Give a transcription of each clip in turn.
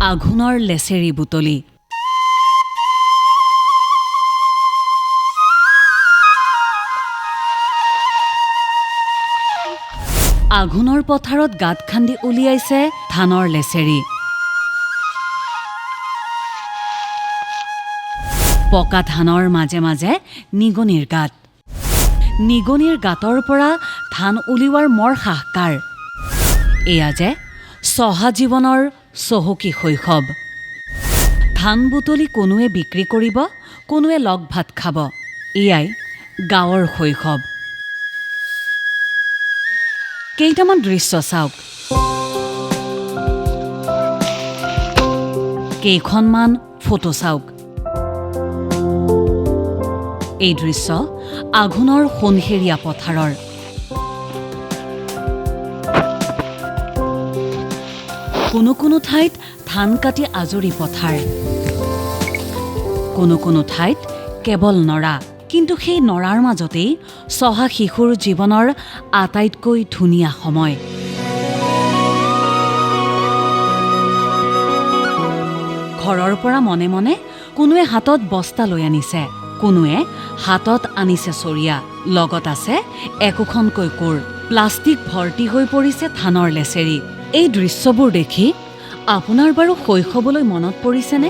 আঘোণৰ লেচেৰি বুটলি। আঘোণৰ পথাৰত গাঁত খান্দি উলিয়াইছে ধানৰ লেচেৰি। পকা ধানৰ মাজে মাজে নিগনিৰ গাঁত। নিগনিৰ গাঁতৰ পৰা ধান উলিওৱাৰ মৰ হাহাকাৰ। এয়া যে চহা জীৱনৰ চহকী শৈশৱ। ধান বুটলি কোনোৱে বিক্ৰী কৰিব, কোনোৱে লগ ভাত খাব। এয়াই গাঁৱৰ শৈশৱ। কেইটামান দৃশ্য চাওক। কেইখনমান ফটো চাওক। এই দৃশ্য আঘোণৰ সোণসেৰীয়া পথাৰৰ। কোনো কোনো ঠাইত ধান কাটি আজৰি পথাৰ, কোনো কোনো ঠাইত কেৱল নৰা। কিন্তু সেই নৰাৰ মাজতেই চহা শিশুৰ জীৱনৰ আটাইতকৈ ধুনীয়া সময়। ঘৰৰ পৰা মনে মনে কোনোৱে হাতত বস্তা লৈ আনিছে, কোনোৱে হাতত আনিছে চৰিয়া, লগত আছে একোখনকৈ কোৰ। প্লাষ্টিক ভৰ্তি হৈ পৰিছে ধানৰ লেচেৰি। এই দৃশ্যবোৰ দেখি আপোনাৰ বাৰু শৈশৱলৈ মনত পৰিছেনে?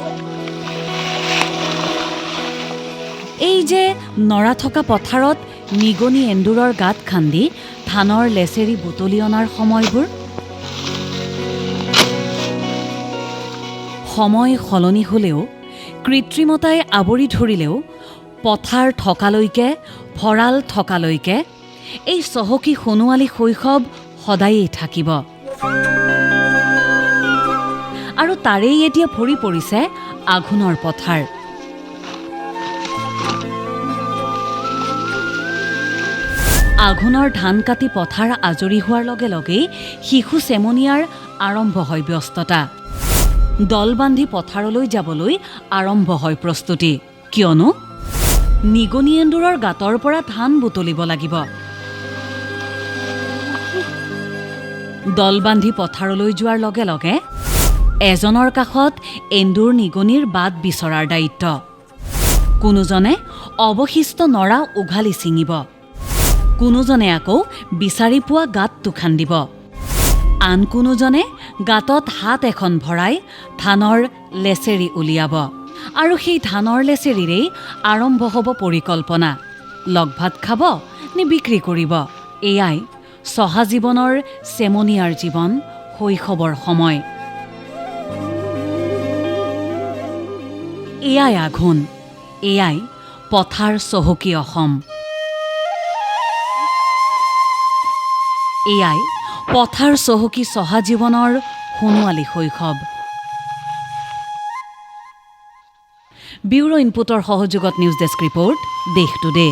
এই যে নৰা থকা পথাৰত নিগনি এন্দুৰৰ গাঁত খান্দি ধানৰ লেচেৰি বুটলি অনাৰ সময়বোৰ। সময় সলনি হ'লেও, কৃত্ৰিমতাই আৱৰি ধৰিলেও, পথাৰ থকালৈকে, ভঁৰাল থকালৈকে এই চহকী সোণোৱালী শৈশৱ সদায়েই থাকিব। আৰু তাৰেই এতিয়া ভৰি পৰিছে আঘোণৰ পথাৰ। আঘোণৰ ধান কাটি পথাৰ আজৰি হোৱাৰ লগে লগেই শিশু চেমনীয়াৰ আৰম্ভ হয় ব্যস্ততা। দল বান্ধি পথাৰলৈ যাবলৈ আৰম্ভ হয় প্ৰস্তুতি। কিয়নো নিগনি এন্দুৰৰ গাঁতৰ পৰা ধান বুটলিব লাগিব। দল বান্ধি পথাৰলৈ যোৱাৰ লগে লগে এজনৰ কাষত এন্দুৰ নিগনিৰ বাট বিচৰাৰ দায়িত্ব। কোনোজনে অৱশিষ্ট নৰা উঘালি ছিঙিব, কোনোজনে আকৌ বিচাৰি পোৱা গাঁতটো খান্দিব, আন কোনোজনে গাঁতত হাত এখন ভৰাই ধানৰ লেচেৰি উলিয়াব। আৰু সেই ধানৰ লেচেৰিৰেই আৰম্ভ হ'ব পৰিকল্পনা। লগ ভাত খাব নে বিক্ৰী কৰিব? এয়াই চহা জীৱনৰ চেমনীয়াৰ জীৱন, শৈশৱৰ সময়। এয়াই আঘোণ, এয়াই পথাৰ চহকী অসম। এয়াই পথাৰ চহকী চহা জীৱনৰ সোণোৱালী শৈশৱ। ব্যুৰ' ইনপুটৰ সহযোগত নিউজ ডেস্ক ৰিপৰ্ট, দেশ টুডে।